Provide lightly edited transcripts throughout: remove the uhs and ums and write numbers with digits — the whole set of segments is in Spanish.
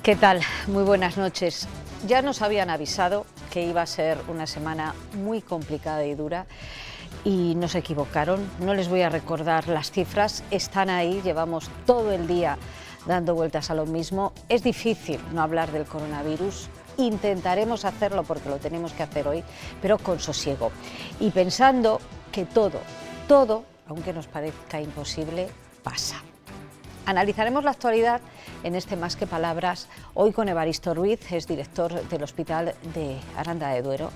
¿Qué tal? Muy buenas noches. Ya nos habían avisado que iba a ser una semana muy complicada y dura y no se equivocaron. No les voy a recordar las cifras, están ahí, llevamos todo el día dando vueltas a lo mismo. Es difícil no hablar del coronavirus, intentaremos hacerlo porque lo tenemos que hacer hoy, pero con sosiego y pensando que todo, aunque nos parezca imposible, pasa. Analizaremos la actualidad en este Más que Palabras, hoy con Evaristo Ruiz, es director del Hospital de Aranda de Duero.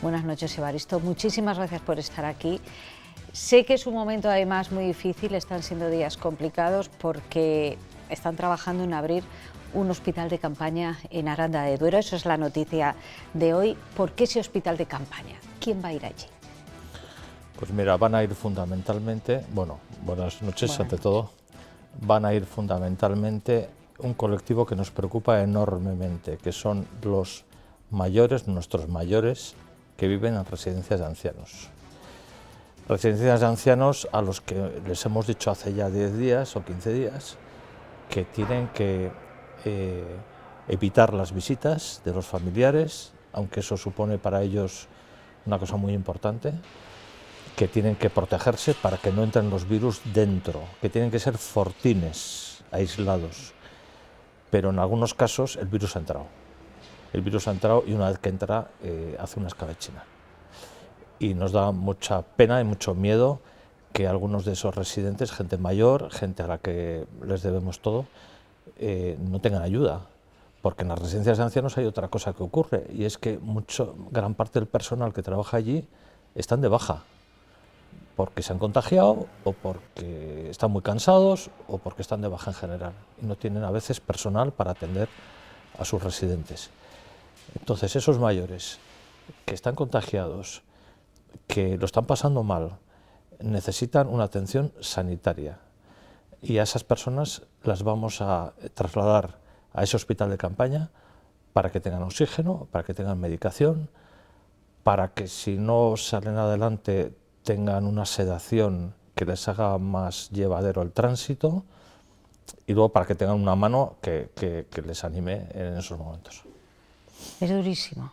Buenas noches, Evaristo, muchísimas gracias por estar aquí. Sé que es un momento además muy difícil, están siendo días complicados porque están trabajando en abrir un hospital de campaña en Aranda de Duero, eso es la noticia de hoy. ¿Por qué ese hospital de campaña? ¿Quién va a ir allí? Pues mira, van a ir fundamentalmente, buenas noches ante todo. Van a ir fundamentalmente un colectivo que nos preocupa enormemente, que son los mayores, nuestros mayores, que viven en residencias de ancianos. Residencias de ancianos a los que les hemos dicho hace ya 10 días o 15 días que tienen que evitar las visitas de los familiares, aunque eso supone para ellos una cosa muy importante, que tienen que protegerse para que no entren los virus dentro, que tienen que ser fortines, aislados. Pero en algunos casos el virus ha entrado. El virus ha entrado y una vez que entra hace una escabechina. Y nos da mucha pena y mucho miedo que algunos de esos residentes, gente mayor, gente a la que les debemos todo, no tengan ayuda. Porque en las residencias de ancianos hay otra cosa que ocurre, y es que gran parte del personal que trabaja allí están de baja, porque se han contagiado o porque están muy cansados o porque están de baja en general y no tienen a veces personal para atender a sus residentes. Entonces esos mayores que están contagiados, que lo están pasando mal, necesitan una atención sanitaria y a esas personas las vamos a trasladar a ese hospital de campaña para que tengan oxígeno, para que tengan medicación, para que si no salen adelante tengan una sedación que les haga más llevadero el tránsito y luego para que tengan una mano que les anime en esos momentos. Es durísimo,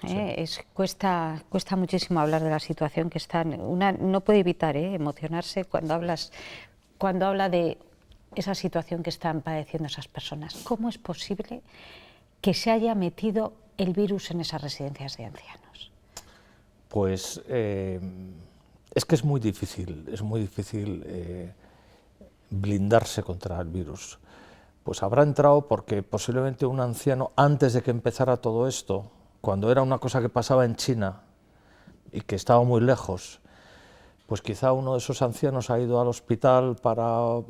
sí. Cuesta muchísimo hablar de la situación que están. Una no puede evitar emocionarse cuando habla de esa situación que están padeciendo esas personas. ¿Cómo es posible que se haya metido el virus en esas residencias de ancianos? Pues es que es muy difícil blindarse contra el virus. Pues habrá entrado porque posiblemente un anciano, antes de que empezara todo esto, cuando era una cosa que pasaba en China y que estaba muy lejos, pues quizá uno de esos ancianos ha ido al hospital para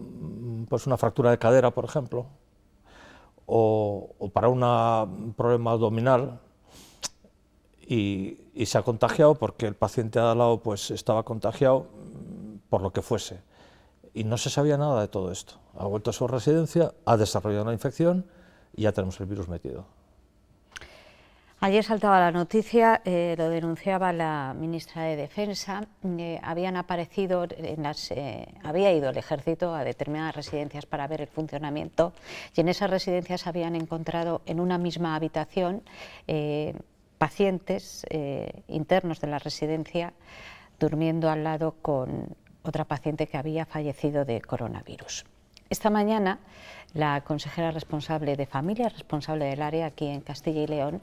pues una fractura de cadera, por ejemplo, o para un problema abdominal, y se ha contagiado porque el paciente de al lado pues estaba contagiado por lo que fuese. Y no se sabía nada de todo esto. Ha vuelto a su residencia, ha desarrollado una infección y ya tenemos el virus metido. Ayer saltaba la noticia, lo denunciaba la ministra de Defensa, habían aparecido, había ido el ejército a determinadas residencias para ver el funcionamiento y en esas residencias habían encontrado en una misma habitación pacientes internos de la residencia durmiendo al lado con otra paciente que había fallecido de coronavirus. Esta mañana la consejera responsable de familia, responsable del área aquí en Castilla y León,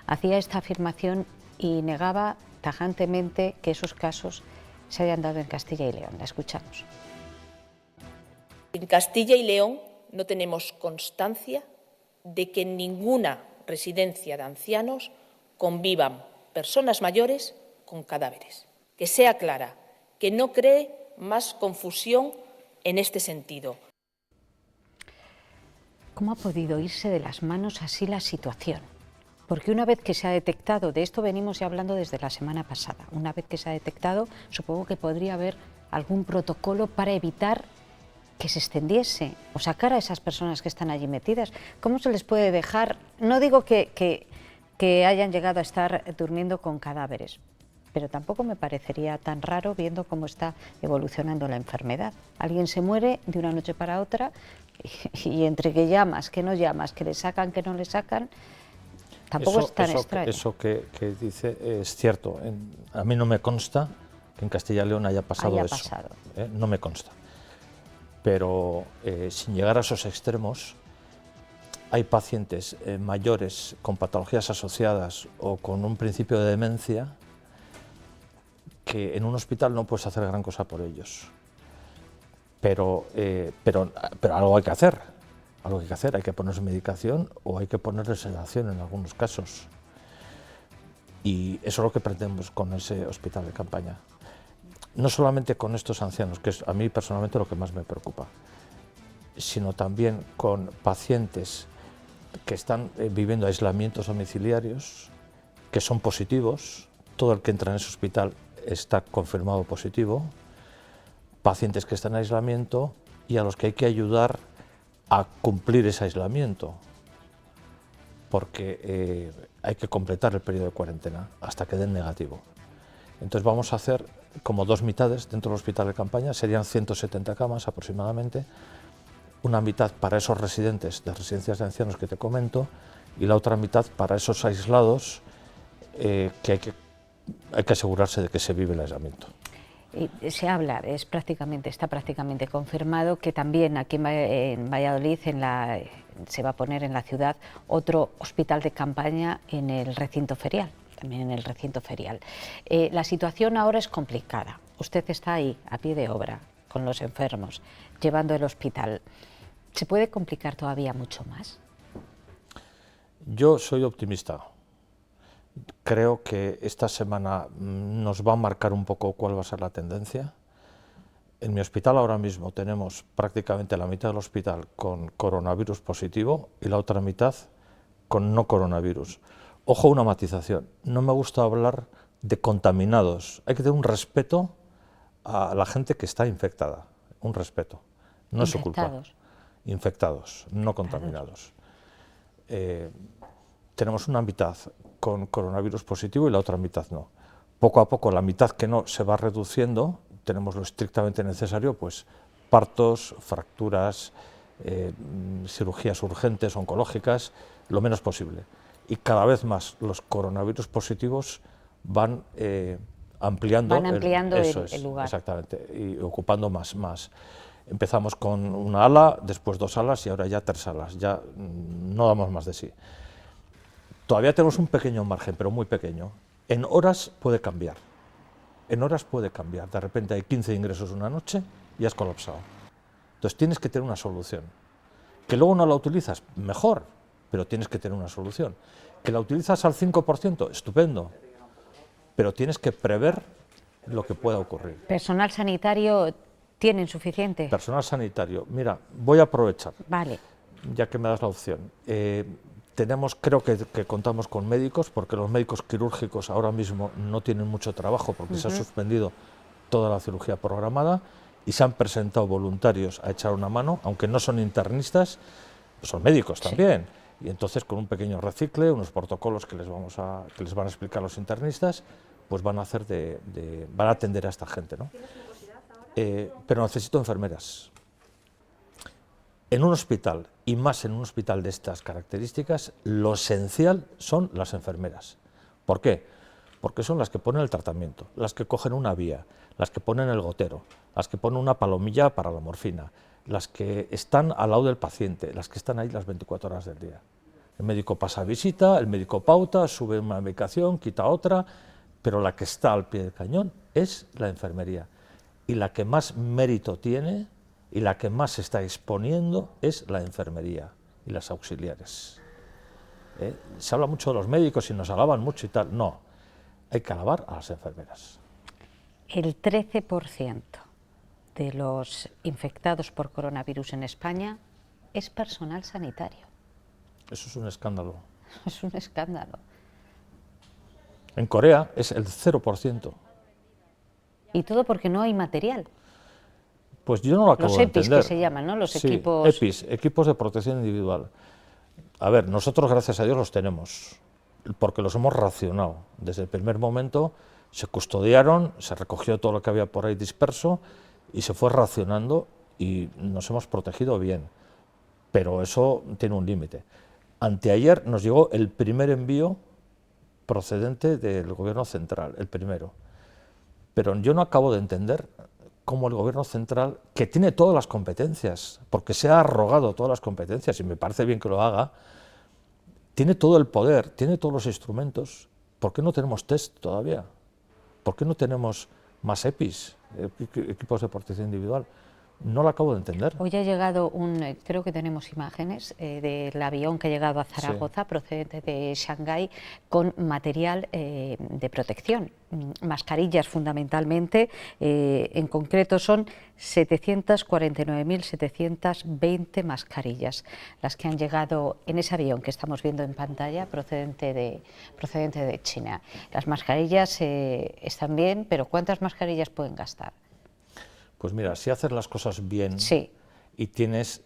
hacía esta afirmación y negaba tajantemente que esos casos se hayan dado en Castilla y León. La escuchamos. En Castilla y León no tenemos constancia de que en ninguna residencia de ancianos convivan personas mayores con cadáveres. Que sea clara, que no cree más confusión en este sentido. ¿Cómo ha podido irse de las manos así la situación? Porque una vez que se ha detectado, de esto venimos ya hablando desde la semana pasada, una vez que se ha detectado, supongo que podría haber algún protocolo para evitar que se extendiese o sacar a esas personas que están allí metidas. ¿Cómo se les puede dejar? No digo que hayan llegado a estar durmiendo con cadáveres, pero tampoco me parecería tan raro viendo cómo está evolucionando la enfermedad. Alguien se muere de una noche para otra y entre que llamas, que no llamas, que le sacan, que no le sacan, tampoco es tan extraño. Eso que dice es cierto. A mí no me consta que en Castilla y León haya pasado eso. No me consta. Pero sin llegar a esos extremos, hay pacientes mayores con patologías asociadas o con un principio de demencia que en un hospital no puedes hacer gran cosa por ellos. Pero algo hay que hacer. Algo hay que hacer, hay que ponerse medicación o hay que ponerle sedación en algunos casos. Y eso es lo que pretendemos con ese hospital de campaña. No solamente con estos ancianos, que es a mí personalmente lo que más me preocupa, sino también con pacientes que están viviendo aislamientos domiciliarios, que son positivos, todo el que entra en ese hospital está confirmado positivo, pacientes que están en aislamiento y a los que hay que ayudar a cumplir ese aislamiento, porque hay que completar el periodo de cuarentena hasta que den negativo. Entonces vamos a hacer como dos mitades dentro del hospital de campaña, serían 170 camas aproximadamente, una mitad para esos residentes de residencias de ancianos que te comento y la otra mitad para esos aislados que hay que asegurarse de que se vive el aislamiento. Se habla, está prácticamente confirmado que también aquí en Valladolid se va a poner en la ciudad otro hospital de campaña en el recinto ferial, también en el recinto ferial. La situación ahora es complicada, usted está ahí a pie de obra con los enfermos, llevando el hospital. ¿Se puede complicar todavía mucho más? Yo soy optimista. Creo que esta semana nos va a marcar un poco cuál va a ser la tendencia. En mi hospital ahora mismo tenemos prácticamente la mitad del hospital con coronavirus positivo y la otra mitad con no coronavirus. Ojo, una matización, no me gusta hablar de contaminados, hay que tener un respeto a la gente que está infectada, un respeto, no es su culpa. Infectados, no contaminados. Tenemos una mitad con coronavirus positivo y la otra mitad no. Poco a poco la mitad que no se va reduciendo, tenemos lo estrictamente necesario, pues partos, fracturas, cirugías urgentes, oncológicas, lo menos posible. Y cada vez más los coronavirus positivos van ampliando el lugar. Exactamente, y ocupando más. Empezamos con una ala, después 2 alas y ahora ya 3 alas, ya no damos más de sí. Todavía tenemos un pequeño margen, pero muy pequeño. En horas puede cambiar, de repente hay 15 ingresos una noche y has colapsado. Entonces tienes que tener una solución. Que luego no la utilizas, mejor, pero tienes que tener una solución. Que la utilizas al 5%, estupendo, pero tienes que prever lo que pueda ocurrir. ¿Personal sanitario tienen suficiente? Personal sanitario, mira, voy a aprovechar, vale, ya que me das la opción. Creo que contamos con médicos, porque los médicos quirúrgicos ahora mismo no tienen mucho trabajo porque se ha suspendido toda la cirugía programada y se han presentado voluntarios a echar una mano, aunque no son internistas, pues son médicos también. Y entonces con un pequeño recicle, unos protocolos que les van a explicar los internistas, pues van a atender a esta gente, ¿no? Pero necesito enfermeras. En un hospital, y más en un hospital de estas características, lo esencial son las enfermeras. ¿Por qué? Porque son las que ponen el tratamiento, las que cogen una vía, las que ponen el gotero, las que ponen una palomilla para la morfina, las que están al lado del paciente, las que están ahí las 24 horas del día. El médico pasa visita, el médico pauta, sube una medicación, quita otra, pero la que está al pie del cañón es la enfermería. Y la que más mérito tiene y la que más se está exponiendo es la enfermería y las auxiliares. Se habla mucho de los médicos y nos alaban mucho y tal. No, hay que alabar a las enfermeras. El 13% de los infectados por coronavirus en España es personal sanitario. Eso es un escándalo. Es un escándalo. En Corea es el 0%. Y todo porque no hay material. Pues yo no lo acabo de entender. Los EPIs que se llaman, ¿no? Los equipos... EPIs, equipos de protección individual. A ver, nosotros gracias a Dios los tenemos, porque los hemos racionado. Desde el primer momento Se custodiaron, se recogió todo lo que había por ahí disperso y se fue racionando y nos hemos protegido bien. Pero eso tiene un límite. Anteayer nos llegó el primer envío procedente del Gobierno central, el primero. Pero yo no acabo de entender cómo el Gobierno central, que tiene todas las competencias, porque se ha arrogado todas las competencias, y me parece bien que lo haga, tiene todo el poder, tiene todos los instrumentos. ¿Por qué no tenemos test todavía? ¿Por qué no tenemos más EPIs, equipos de protección individual? No lo acabo de entender. Hoy ha llegado creo que tenemos imágenes del avión que ha llegado a Zaragoza, sí, procedente de Shanghái, con material de protección, mascarillas fundamentalmente, en concreto son 749.720 mascarillas las que han llegado en ese avión que estamos viendo en pantalla, procedente de China. Las mascarillas están bien, pero ¿cuántas mascarillas pueden gastar? Pues mira, si haces las cosas bien, sí, y tienes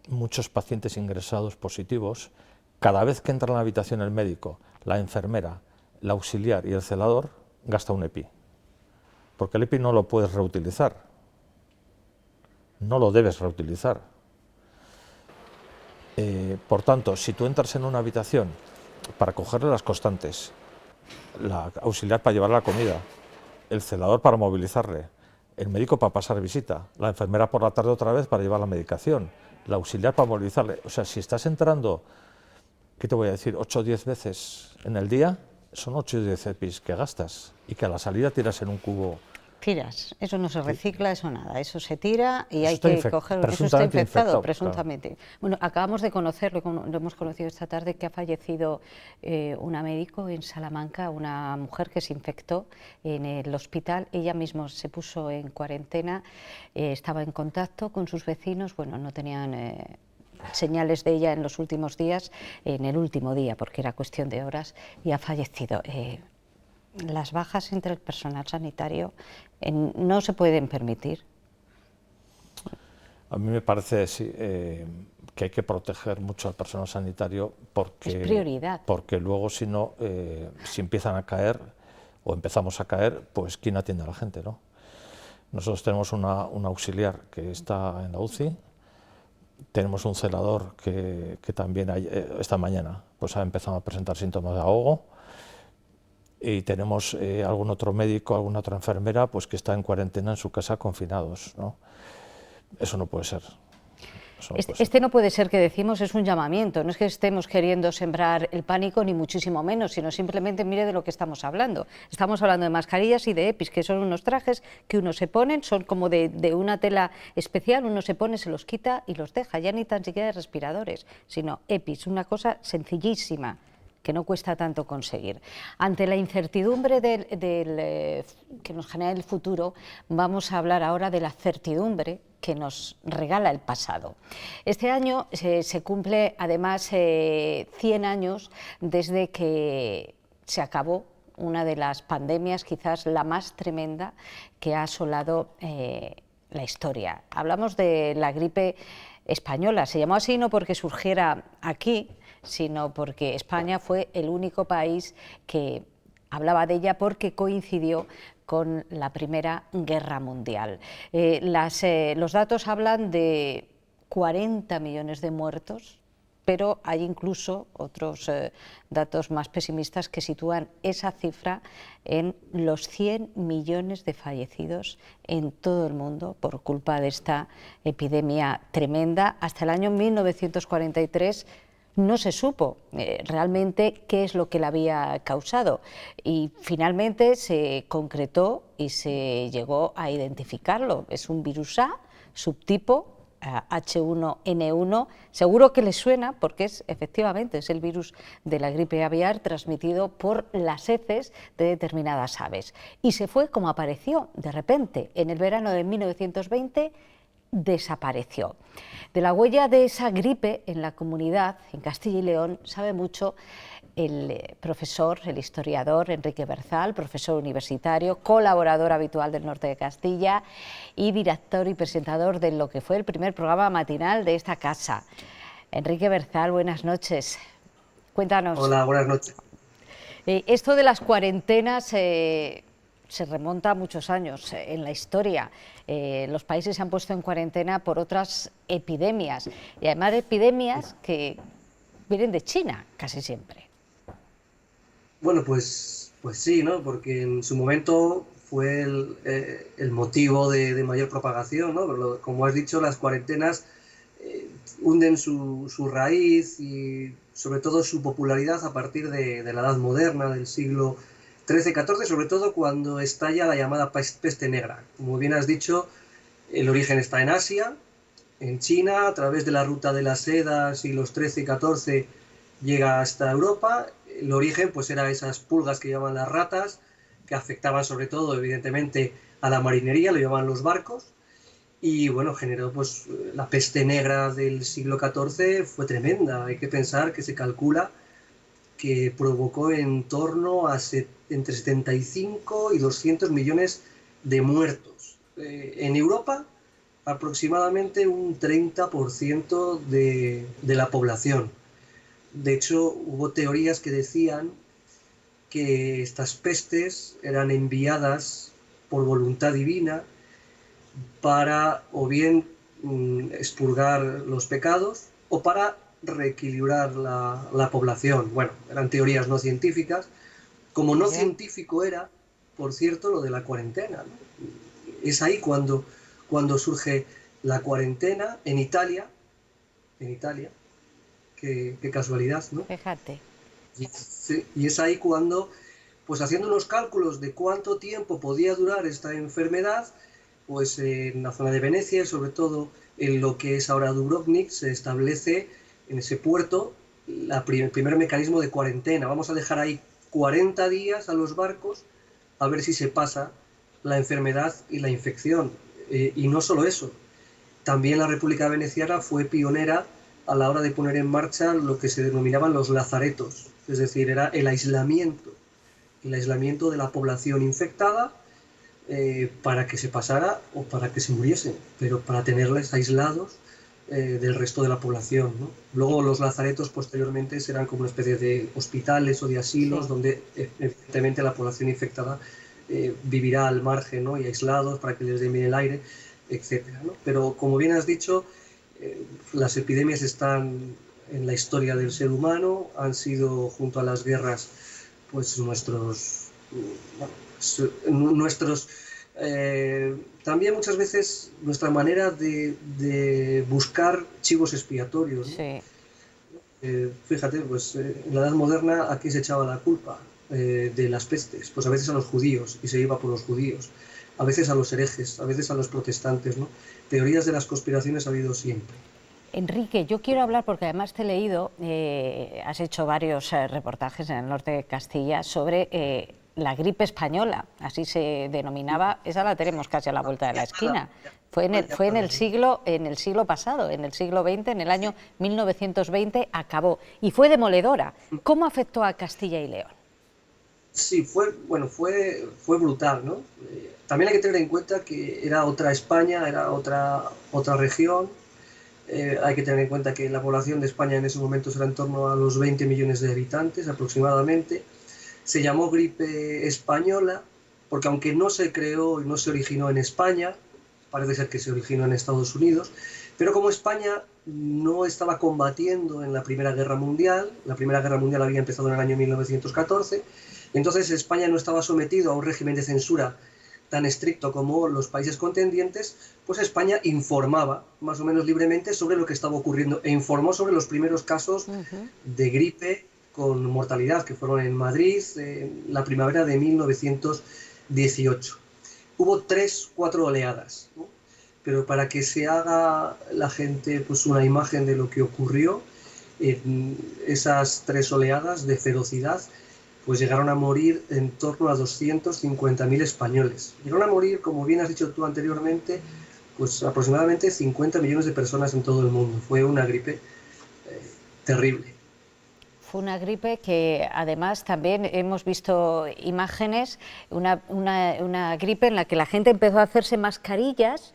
muchos pacientes ingresados positivos, cada vez que entra en la habitación el médico, la enfermera, el auxiliar y el celador, gasta un EPI. Porque el EPI no lo puedes reutilizar. No lo debes reutilizar. Por tanto, si tú entras en una habitación para cogerle las constantes, la auxiliar para llevarle la comida, el celador para movilizarle, el médico para pasar visita, la enfermera por la tarde otra vez para llevar la medicación, la auxiliar para movilizarle. O sea, si estás entrando, ¿qué te voy a decir?, 8 o 10 veces en el día, son 8 o 10 EPIs que gastas y que a la salida tiras en un cubo. Tiras, eso no se recicla, eso nada, eso se tira y hay que cogerlo, eso está infectado, presuntamente. Claro. Bueno, acabamos de conocerlo, lo hemos conocido esta tarde, que ha fallecido una médico en Salamanca, una mujer que se infectó en el hospital, ella misma se puso en cuarentena, estaba en contacto con sus vecinos, bueno, no tenían señales de ella en los últimos días, en el último día, porque era cuestión de horas, y ha fallecido. Las bajas entre el personal sanitario no se pueden permitir. A mí me parece sí, que hay que proteger mucho al personal sanitario porque, es prioridad. Porque luego si no, si empiezan a caer o empezamos a caer, pues ¿quién atiende a la gente, no? Nosotros tenemos un auxiliar que está en la UCI, tenemos un celador que también esta mañana pues ha empezado a presentar síntomas de ahogo, y tenemos algún otro médico, alguna otra enfermera pues que está en cuarentena en su casa confinados, ¿no? Eso no puede ser. Este no puede ser que decimos, es un llamamiento, no es que estemos queriendo sembrar el pánico ni muchísimo menos, sino simplemente mire de lo que estamos hablando. Estamos hablando de mascarillas y de EPIs, que son unos trajes que uno se pone, son como de una tela especial, uno se pone, se los quita y los deja, ya ni tan siquiera de respiradores, sino EPIs, una cosa sencillísima, que no cuesta tanto conseguir. Ante la incertidumbre que nos genera el futuro, vamos a hablar ahora de la certidumbre que nos regala el pasado. Este año se cumple además 100 años desde que se acabó una de las pandemias, quizás la más tremenda que ha asolado la historia. Hablamos de la gripe española, se llamó así no porque surgiera aquí, sino porque España fue el único país que hablaba de ella porque coincidió con la Primera Guerra Mundial. Los datos hablan de 40 millones de muertos, pero hay incluso otros datos más pesimistas que sitúan esa cifra en los 100 millones de fallecidos en todo el mundo por culpa de esta epidemia tremenda. Hasta el año 1943 no se supo realmente qué es lo que la había causado y finalmente se concretó y se llegó a identificarlo. Es un virus A, subtipo H1N1, seguro que les suena porque efectivamente es el virus de la gripe aviar transmitido por las heces de determinadas aves. Y se fue como apareció, de repente, en el verano de 1920, desapareció. De la huella de esa gripe en la comunidad, en Castilla y León, sabe mucho el profesor, el historiador Enrique Berzal, profesor universitario, colaborador habitual del Norte de Castilla y director y presentador de lo que fue el primer programa matinal de esta casa. Enrique Berzal, buenas noches. Cuéntanos. Hola, buenas noches. Esto de las cuarentenas se remonta a muchos años en la historia. Los países se han puesto en cuarentena por otras epidemias, y además de epidemias que vienen de China casi siempre. Bueno, pues sí, ¿no? Porque en su momento fue el motivo de mayor propagación, ¿no? Pero como has dicho, las cuarentenas hunden su raíz y sobre todo su popularidad a partir de la Edad Moderna, del siglo XIII-XIV, sobre todo cuando estalla la llamada peste negra. Como bien has dicho, el origen está en Asia, en China, a través de la ruta de las sedas, siglos XIII y XIV llega hasta Europa. El origen pues era esas pulgas que llaman las ratas, que afectaban sobre todo, evidentemente, a la marinería, lo llamaban los barcos, y bueno, generó pues la peste negra del siglo XIV, fue tremenda. Hay que pensar que se calcula que provocó en torno a entre 75 y 200 millones de muertos. En Europa, aproximadamente un 30% de la población. De hecho, hubo teorías que decían que estas pestes eran enviadas por voluntad divina para o bien expurgar los pecados o para reequilibrar la población. Bueno, eran teorías no científicas. Como no científico era, por cierto, lo de la cuarentena, ¿no? Es ahí cuando surge la cuarentena en Italia. Qué casualidad, ¿no? Fíjate. Y es ahí cuando, pues haciendo unos cálculos de cuánto tiempo podía durar esta enfermedad, pues en la zona de Venecia y sobre todo en lo que es ahora Dubrovnik, se establece en ese puerto el primer mecanismo de cuarentena. Vamos a dejar ahí 40 días a los barcos a ver si se pasa la enfermedad y la infección. Y no solo eso, también la República Veneciana fue pionera a la hora de poner en marcha lo que se denominaban los lazaretos, es decir, era el aislamiento de la población infectada para que se pasara o para que se muriesen, pero para tenerles aislados del resto de la población, ¿no? Luego los lazaretos posteriormente serán como una especie de hospitales o de asilos, sí, donde evidentemente la población infectada vivirá al margen, ¿no? Y aislados para que les den bien el aire, etcétera, ¿no? Pero como bien has dicho, las epidemias están en la historia del ser humano, han sido junto a las guerras pues también muchas veces nuestra manera de buscar chivos expiatorios, ¿no? Sí. Fíjate, pues en la Edad Moderna ¿a quién se echaba la culpa de las pestes? Pues a veces a los judíos, y se iba por los judíos, a veces a los herejes, a veces a los protestantes, ¿no? Teorías de las conspiraciones ha habido siempre. Enrique, yo quiero hablar, porque además te he leído, has hecho varios reportajes en el norte de Castilla sobre la gripe española, así se denominaba. Esa la tenemos casi a la vuelta de la esquina. Fue en el siglo pasado, en el siglo XX, en el año 1920 acabó, y fue demoledora. ¿Cómo afectó a Castilla y León? Sí, fue brutal, ¿no? También hay que tener en cuenta que era otra España, era otra región. Hay que tener en cuenta que la población de España en ese momento era en torno a los 20 millones de habitantes aproximadamente. Se llamó gripe española porque aunque no se creó y no se originó en España, parece ser que se originó en Estados Unidos, pero como España no estaba combatiendo en la Primera Guerra Mundial había empezado en el año 1914, entonces España no estaba sometido a un régimen de censura tan estricto como los países contendientes, pues España informaba más o menos libremente sobre lo que estaba ocurriendo e informó sobre los primeros casos de gripe con mortalidad que fueron en Madrid en la primavera de 1918. Hubo 3-4 oleadas, ¿no? Pero para que se haga la gente pues una imagen de lo que ocurrió, en esas 3 oleadas de ferocidad, pues llegaron a morir en torno a 250.000 españoles. Llegaron a morir, como bien has dicho tú anteriormente, pues aproximadamente 50 millones de personas en todo el mundo. Fue una gripe terrible. Fue una gripe que además también hemos visto imágenes, una gripe en la que la gente empezó a hacerse mascarillas,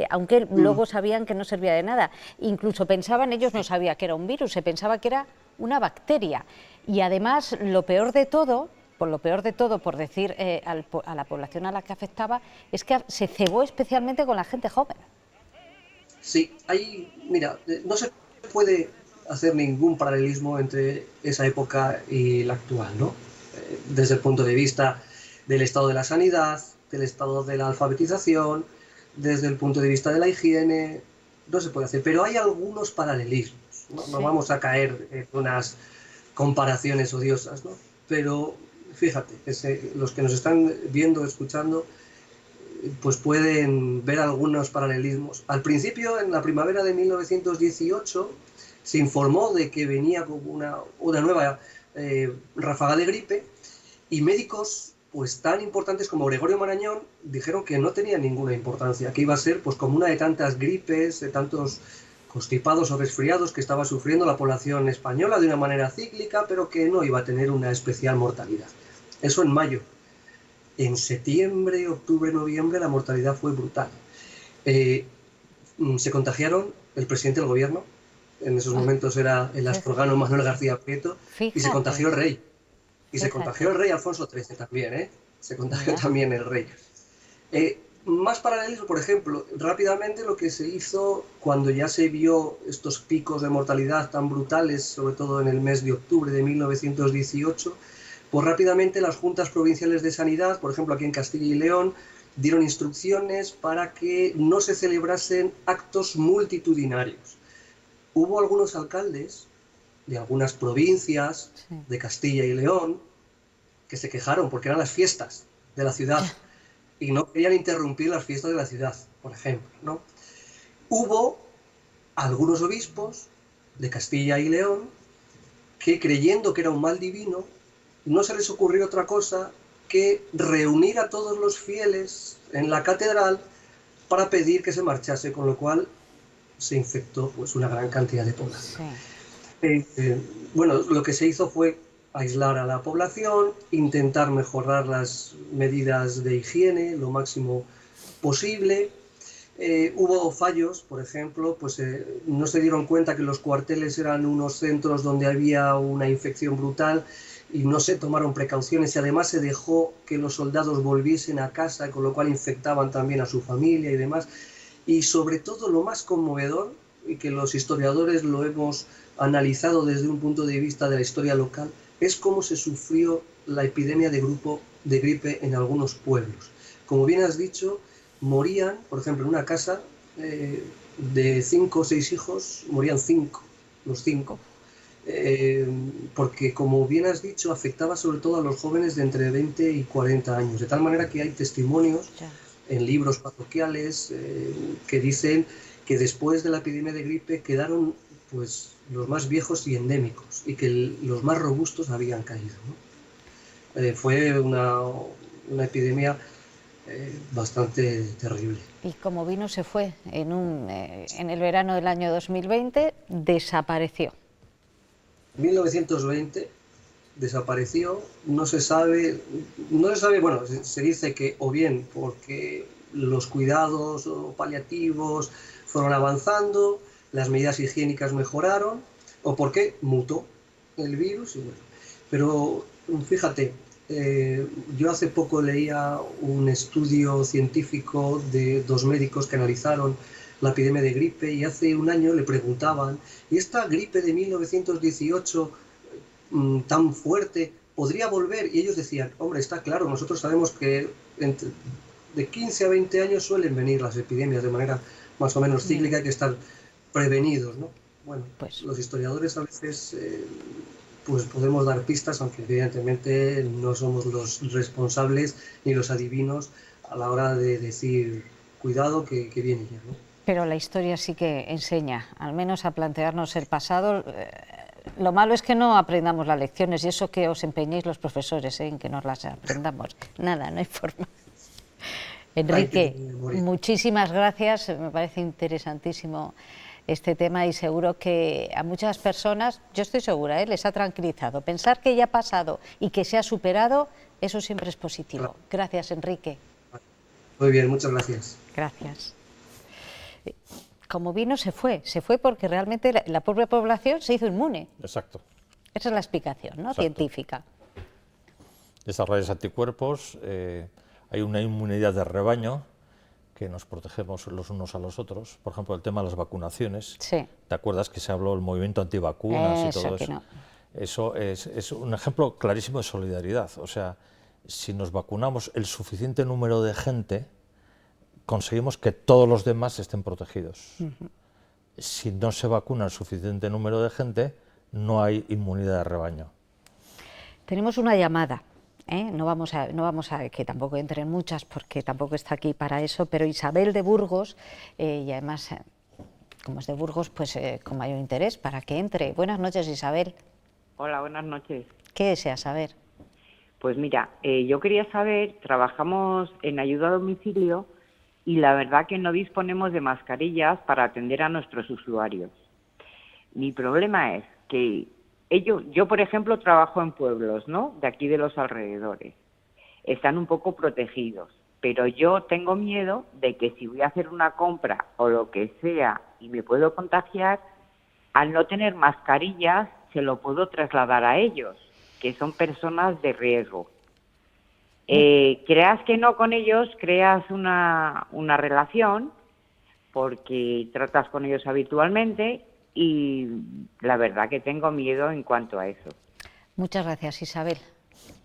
aunque luego sabían que no servía de nada. Incluso pensaban, ellos no sabían que era un virus, se pensaba que era una bacteria. Y además, lo peor de todo por lo peor de todo, por decir a la población a la que afectaba, es que se cebó especialmente con la gente joven. Sí, mira, no se puede hacer ningún paralelismo entre esa época y la actual, ¿no? Desde el punto de vista del estado de la sanidad, del estado de la alfabetización, desde el punto de vista de la higiene, no se puede hacer, pero hay algunos paralelismos, ¿no? Sí. No vamos a caer en unas comparaciones odiosas, ¿no? Pero fíjate, los que nos están viendo, escuchando, pues pueden ver algunos paralelismos. Al principio, en la primavera de 1918, se informó de que venía como una nueva ráfaga de gripe, y médicos pues tan importantes como Gregorio Marañón dijeron que no tenía ninguna importancia, que iba a ser pues como una de tantas gripes, de tantos constipados o resfriados que estaba sufriendo la población española de una manera cíclica, pero que no iba a tener una especial mortalidad. Eso en mayo. En septiembre, octubre, noviembre la mortalidad fue brutal. Se contagiaron el presidente del gobierno, en esos momentos era el astorgano Manuel García Prieto, y se contagió el rey. Y se contagió el rey Alfonso XIII también, ¿eh? Se contagió también el rey. Más paralelismo, por ejemplo, rápidamente lo que se hizo cuando ya se vio estos picos de mortalidad tan brutales, sobre todo en el mes de octubre de 1918, pues rápidamente las juntas provinciales de sanidad, por ejemplo aquí en Castilla y León, dieron instrucciones para que no se celebrasen actos multitudinarios. Hubo algunos alcaldes de algunas provincias de Castilla y León que se quejaron porque eran las fiestas de la ciudad y no querían interrumpir las fiestas de la ciudad, por ejemplo, ¿no? Hubo algunos obispos de Castilla y León que, creyendo que era un mal divino, no se les ocurrió otra cosa que reunir a todos los fieles en la catedral para pedir que se marchase, con lo cual se infectó pues una gran cantidad de población. Bueno, lo que se hizo fue aislar a la población, intentar mejorar las medidas de higiene lo máximo posible. Hubo fallos, por ejemplo, pues no se dieron cuenta que los cuarteles eran unos centros donde había una infección brutal y no se tomaron precauciones, y además se dejó que los soldados volviesen a casa, con lo cual infectaban también a su familia y demás. Y sobre todo lo más conmovedor, y que los historiadores lo hemos analizado desde un punto de vista de la historia local, es cómo se sufrió la epidemia de gripe en algunos pueblos. Como bien has dicho, morían, por ejemplo, en una casa de 5 o 6 hijos, morían 5, los 5. Porque, como bien has dicho, afectaba sobre todo a los jóvenes de entre 20 y 40 años, de tal manera que hay testimonios en libros parroquiales que dicen que después de la epidemia de gripe quedaron pues los más viejos y endémicos, y que los más robustos habían caído, ¿no? Fue una epidemia bastante terrible. Y como vino se fue, en el verano del año 2020 desapareció. 1920 desapareció, no se sabe, bueno, se dice que o bien porque los cuidados paliativos fueron avanzando, las medidas higiénicas mejoraron, o porque mutó el virus, y bueno. Pero fíjate, yo hace poco leía un estudio científico de 2 médicos que analizaron la epidemia de gripe, y hace un año le preguntaban, ¿y esta gripe de 1918 tan fuerte podría volver? Y ellos decían, hombre, está claro, nosotros sabemos que de 15 a 20 años suelen venir las epidemias de manera más o menos cíclica, hay que estar prevenidos, ¿no? Bueno, pues los historiadores a veces pues podemos dar pistas, aunque evidentemente no somos los responsables ni los adivinos a la hora de decir, cuidado que viene ya, ¿no? Pero la historia sí que enseña, al menos a plantearnos el pasado. Lo malo es que no aprendamos las lecciones, y eso que os empeñéis los profesores en que nos las aprendamos. Nada, no hay forma. Enrique, muchísimas gracias, me parece interesantísimo este tema, y seguro que a muchas personas, yo estoy segura, les ha tranquilizado. Pensar que ya ha pasado y que se ha superado, eso siempre es positivo. Gracias, Enrique. Muy bien, muchas gracias. Gracias. Como vino se fue porque realmente la propia población se hizo inmune. Exacto. Esa es la explicación, ¿no? Exacto. Científica. desarrollas anticuerpos, hay una inmunidad de rebaño, que nos protegemos los unos a los otros. Por ejemplo, el tema de las vacunaciones. Sí. ¿Te acuerdas que se habló del movimiento antivacunas y todo eso? No. Eso es un ejemplo clarísimo de solidaridad. O sea, si nos vacunamos el suficiente número de gente, conseguimos que todos los demás estén protegidos. Si no se vacuna el suficiente número de gente, no hay inmunidad de rebaño. Tenemos una llamada. No vamos a que tampoco entren muchas porque tampoco está aquí para eso, pero Isabel de Burgos, y además, como es de Burgos, pues con mayor interés para que entre. Buenas noches, Isabel. Hola, buenas noches. ¿Qué deseas saber? Pues mira, yo quería saber, trabajamos en ayuda a domicilio y la verdad que no disponemos de mascarillas para atender a nuestros usuarios. Mi problema es que yo, por ejemplo, trabajo en pueblos, ¿no?, de aquí de los alrededores. Están un poco protegidos, pero yo tengo miedo de que si voy a hacer una compra o lo que sea y me puedo contagiar, al no tener mascarillas se lo puedo trasladar a ellos, que son personas de riesgo. Creas que no con ellos, creas una relación porque tratas con ellos habitualmente y la verdad que tengo miedo en cuanto a eso. Muchas gracias, Isabel.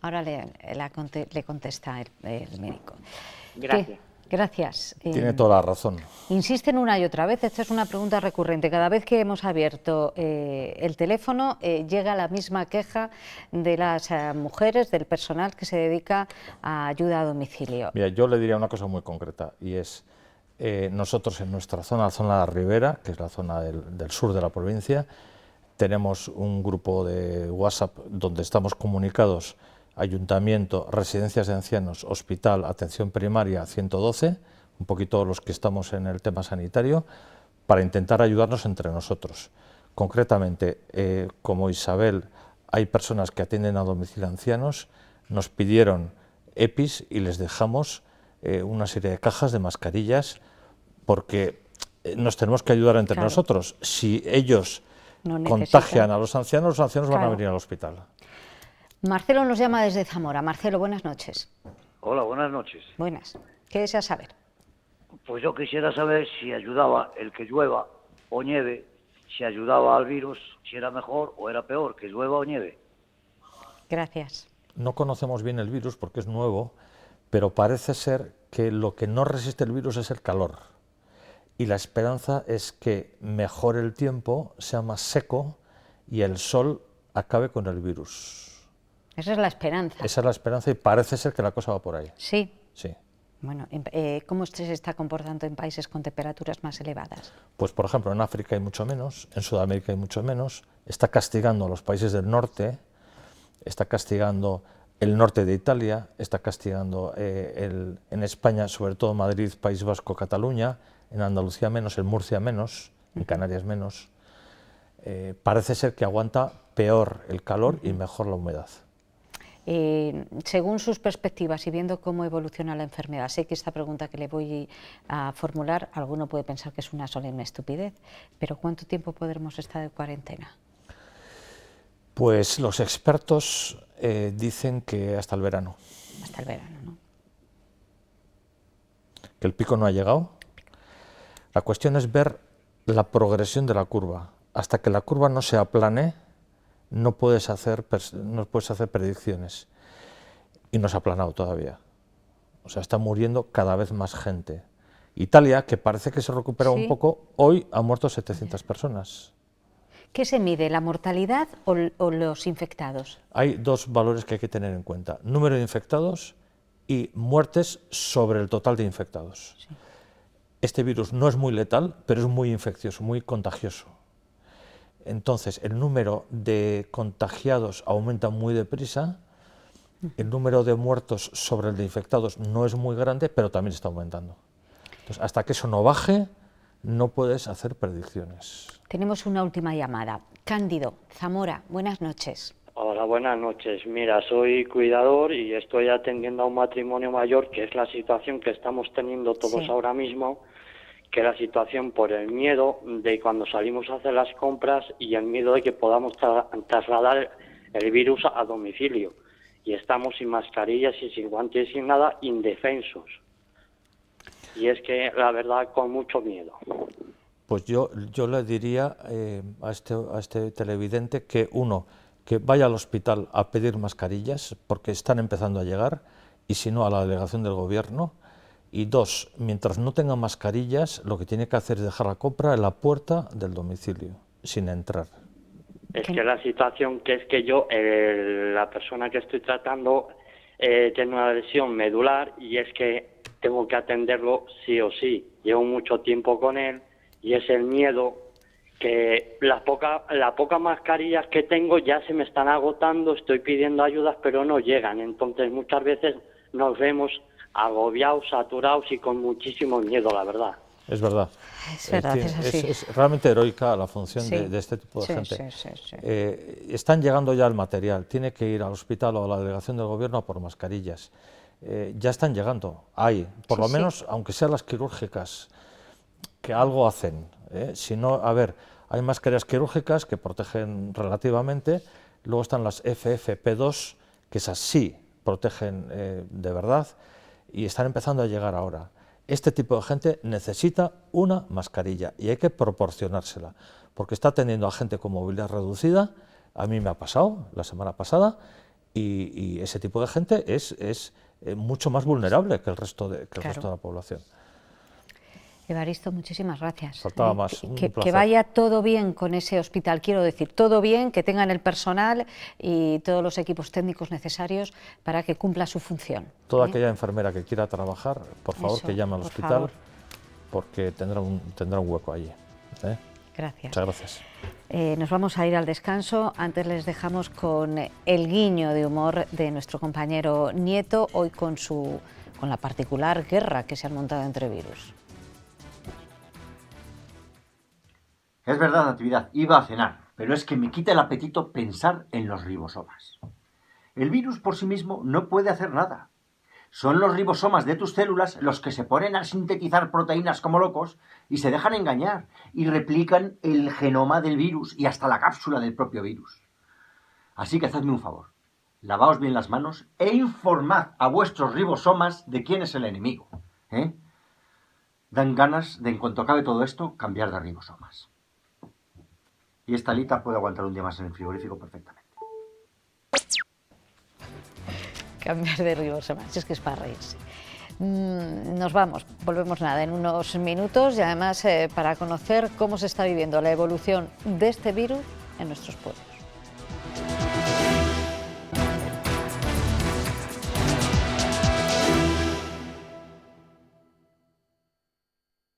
Ahora le contesta el médico. Gracias. Gracias. Tiene toda la razón. Insisten una y otra vez, esta es una pregunta recurrente. Cada vez que hemos abierto el teléfono llega la misma queja de las mujeres, del personal que se dedica a ayuda a domicilio. Mira, yo le diría una cosa muy concreta y es, nosotros en nuestra zona, la zona de la Ribera, que es la zona del sur de la provincia, tenemos un grupo de WhatsApp donde estamos comunicados: Ayuntamiento, residencias de ancianos, hospital, atención primaria, 112, un poquito los que estamos en el tema sanitario, para intentar ayudarnos entre nosotros. Concretamente, como Isabel, hay personas que atienden a domicilio a ancianos, nos pidieron EPIs y les dejamos una serie de cajas de mascarillas porque nos tenemos que ayudar entre nosotros. Si ellos contagian a los ancianos van a venir al hospital. Marcelo nos llama desde Zamora. Marcelo, buenas noches. Hola, buenas noches. Buenas. ¿Qué deseas saber? Pues yo quisiera saber si ayudaba el que llueva o nieve, si ayudaba al virus, si era mejor o era peor, que llueva o nieve. Gracias. No conocemos bien el virus porque es nuevo, pero parece ser que lo que no resiste el virus es el calor. Y la esperanza es que mejore el tiempo, sea más seco y el sol acabe con el virus. Esa es la esperanza. Esa es la esperanza y parece ser que la cosa va por ahí. Sí. Sí. Bueno, ¿cómo se está comportando en países con temperaturas más elevadas? Pues, por ejemplo, en África hay mucho menos, en Sudamérica hay mucho menos, está castigando a los países del norte, está castigando el norte de Italia, está castigando en España, sobre todo Madrid, País Vasco, Cataluña, en Andalucía menos, en Murcia menos, en Canarias menos. Parece ser que aguanta peor el calor y mejor la humedad. Según sus perspectivas y viendo cómo evoluciona la enfermedad, sé que esta pregunta que le voy a formular, alguno puede pensar que es una solemne estupidez, pero ¿cuánto tiempo podremos estar en cuarentena? Pues los expertos dicen que hasta el verano. Hasta el verano, ¿no? Que el pico no ha llegado. La cuestión es ver la progresión de la curva. Hasta que la curva no se aplane, no puedes hacer predicciones. Y no se ha aplanado todavía. O sea, está muriendo cada vez más gente. Italia, que parece que se recupera un poco, hoy ha muerto 700 personas. ¿Qué se mide, la mortalidad o los infectados? Hay dos valores que hay que tener en cuenta: número de infectados y muertes sobre el total de infectados. Sí. Este virus no es muy letal, pero es muy infeccioso, muy contagioso. Entonces, el número de contagiados aumenta muy deprisa, el número de muertos sobre el de infectados no es muy grande, pero también está aumentando. Entonces, hasta que eso no baje, no puedes hacer predicciones. Tenemos una última llamada. Cándido, Zamora, buenas noches. Hola, buenas noches. Mira, soy cuidador y estoy atendiendo a un matrimonio mayor, que es la situación que estamos teniendo todos ahora mismo, que la situación por el miedo de cuando salimos a hacer las compras y el miedo de que podamos trasladar el virus a domicilio. y estamos sin mascarillas y sin guantes y sin nada, indefensos. Y es que, la verdad, con mucho miedo. Pues yo le diría a este televidente que, uno, que vaya al hospital a pedir mascarillas, porque están empezando a llegar, y si no, a la delegación del gobierno. Y dos, mientras no tenga mascarillas, lo que tiene que hacer es dejar la compra en la puerta del domicilio, sin entrar. Es que la situación que es que yo, la persona que estoy tratando, tiene una lesión medular y es que tengo que atenderlo sí o sí. Llevo mucho tiempo con él y es el miedo que las pocas mascarillas que tengo ya se me están agotando, estoy pidiendo ayudas pero no llegan. Entonces muchas veces nos vemos agobiados, saturados y con muchísimo miedo, la verdad. Es verdad. Es verdad, es así. Es realmente heroica la función Sí. de este tipo de gente. Sí. Están llegando ya el material, tiene que ir al hospital o a la delegación del gobierno a por mascarillas. Ya están llegando, hay, por lo menos, aunque sean las quirúrgicas, que algo hacen. Si no, a ver, hay mascarillas quirúrgicas que protegen relativamente, luego están las FFP2, que esas sí protegen de verdad, y están empezando a llegar ahora. Este tipo de gente necesita una mascarilla y hay que proporcionársela, porque está atendiendo a gente con movilidad reducida, a mí me ha pasado la semana pasada, y ese tipo de gente es mucho más vulnerable que el resto de la población. Evaristo, muchísimas gracias. Faltaba más, un Que placer. vaya todo bien con ese hospital, quiero decir, todo bien, que tengan el personal y todos los equipos técnicos necesarios para que cumpla su función. Toda aquella enfermera que quiera trabajar, por favor, Eso, que llame al por hospital, favor. porque tendrá un hueco allí. Gracias. Muchas gracias. Nos vamos a ir al descanso. Antes les dejamos con el guiño de humor de nuestro compañero Nieto, hoy con la particular guerra que se han montado entre virus. Es verdad, Natividad, iba a cenar, pero es que me quita el apetito pensar en los ribosomas. El virus por sí mismo no puede hacer nada. Son los ribosomas de tus células los que se ponen a sintetizar proteínas como locos y se dejan engañar y replican el genoma del virus y hasta la cápsula del propio virus. Así que hacedme un favor, lavaos bien las manos e informad a vuestros ribosomas de quién es el enemigo. Dan ganas de, en cuanto acabe todo esto, cambiar de ribosomas. Y esta alita puede aguantar un día más en el frigorífico perfectamente. Cambiar de ribosomas, es que es para reírse. Nos vamos, volvemos en unos minutos y además para conocer cómo se está viviendo la evolución de este virus en nuestros pueblos.